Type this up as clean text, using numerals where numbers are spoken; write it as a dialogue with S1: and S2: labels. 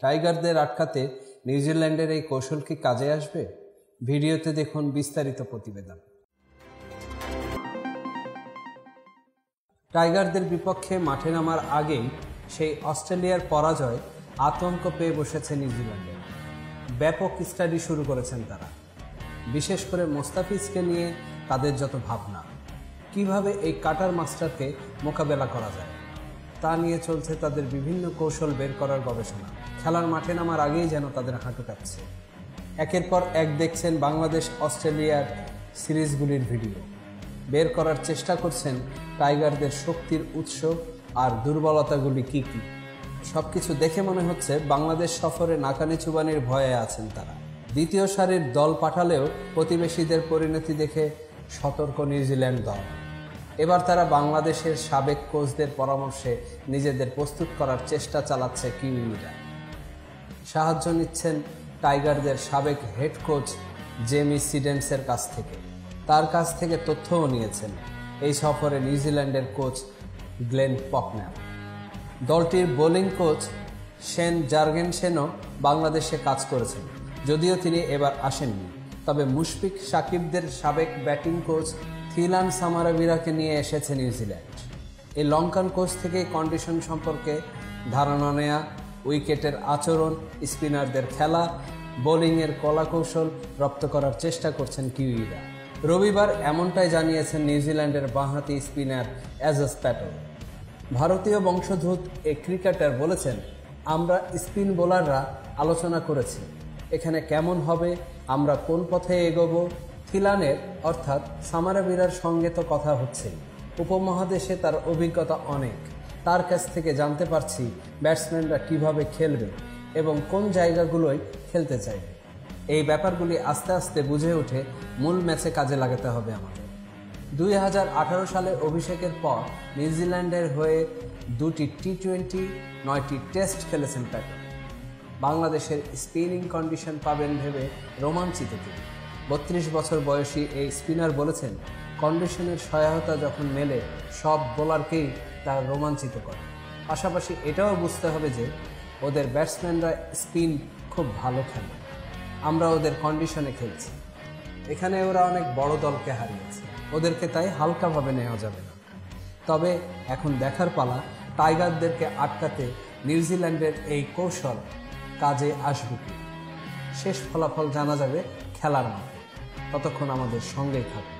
S1: টাইগারদের আটকাতে নিউজিল্যান্ডের এই কৌশল কি কাজে আসবে? ভিডিওতে দেখুন বিস্তারিত প্রতিবেদন। টাইগারদের বিপক্ষে মাঠে নামার আগেই সেই অস্ট্রেলিয়ার পরাজয় আতঙ্ক পেয়ে বসেছে নিউজিল্যান্ডে। ব্যাপক স্টাডি শুরু করেছেন তারা, বিশেষ করে মোস্তাফিজকে নিয়ে তাদের যত ভাবনা, কিভাবে এই কাটার মাস্টারকে মোকাবেলা করা যায় তা নিয়ে চলছে তাদের বিভিন্ন কৌশল বের করার গবেষণা। খেলার মাঠে নামার আগেই যেন তাদের হাঁটু কাঁপছে। একের পর এক দেখছেন বাংলাদেশ অস্ট্রেলিয়ার সিরিজগুলির ভিডিও, বের করার চেষ্টা করছেন টাইগারদের শক্তির উৎস আর দুর্বলতাগুলি কি কি। সবকিছু দেখে মনে হচ্ছে বাংলাদেশ সফরে নাকানি চুবানির ভয়ে আছেন তারা। দ্বিতীয় সারির দল পাঠালেও প্রতিবেশীদের পরিণতি দেখে সতর্ক নিউজিল্যান্ড দল। এবার তারা বাংলাদেশের সাবেক কোচদের পরামর্শে নিজেদের প্রস্তুত করার চেষ্টা চালাচ্ছে কিউইরা। সাহায্য নিচ্ছেন টাইগারদের সাবেক হেড কোচ জেমি সিডেন্সের কাছ থেকে। তার কাছ থেকে তথ্যও নিয়েছেন এই সফরে নিউজিল্যান্ডের কোচ গ্লেন পকনার। দলটির বোলিং কোচ শেন জার্গেনসেনও বাংলাদেশে কাজ করেছেন, যদিও তিনি এবার আসেননি। তবে মুশফিক সাকিবদের সাবেক ব্যাটিং কোচ থিলান সামারাভিরাকে নিয়ে এসেছে নিউজিল্যান্ড। এই লঙ্কান কোচ থেকে কন্ডিশন সম্পর্কে ধারণা নেয়া, উইকেটের আচরণ, স্পিনারদের খেলা, বোলিংয়ের কলাকৌশল রপ্ত করার চেষ্টা করছেন কিউইরা। রবিবার এমনটাই জানিয়েছেন নিউজিল্যান্ডের বাঁহাতি স্পিনার অ্যাজাজ প্যাটেল। ভারতীয় বংশোদ্ভূত এই ক্রিকেটার বলেছেন, আমরা স্পিন বোলাররা আলোচনা করেছি এখানে কেমন হবে, আমরা কোন পথে এগোবো। থিলানের অর্থাৎ সামারাভিরার সঙ্গে তো কথা হচ্ছেই। উপমহাদেশে তার অভিজ্ঞতা অনেক, তার কাছ থেকে জানতে পারছি ব্যাটসম্যানরা কিভাবে খেলবে এবং কোন জায়গাগুলোয় খেলতে চাইবে। এই ব্যাপারগুলি আস্তে আস্তে বুঝে উঠে মূল ম্যাচে কাজে লাগাতে হবে আমাদের। 2018 সালে অভিষেকের পর নিউজিল্যান্ডের হয়ে 2টি টি-20, 9টি টেস্ট খেলেছেন প্যাটেল। বাংলাদেশের স্পিনিং কন্ডিশন পাবেন ভেবে রোমাঞ্চিত তিনি। 32 বছর বয়সী এই স্পিনার বলেছেন, কন্ডিশনের সহায়তা যখন মেলে সব বোলারকেই তার রোমাঞ্চিত করে। পাশাপাশি এটাও বুঝতে হবে যে ওদের ব্যাটসম্যানরা স্পিন খুব ভালো খেলে, আমরা ওদের কন্ডিশনে খেলছি। এখানে ওরা অনেক বড় দলকে হারিয়েছে, ওদেরকে তাই হালকাভাবে নেওয়া যাবে না। তবে এখন দেখার পালা টাইগারদেরকে আটকাতে নিউজিল্যান্ডের এই কৌশল কাজে আসবে কি। শেষ ফলাফল জানা যাবে খেলার মাঠে। ততক্ষণ আমাদের সঙ্গেই থাকুন।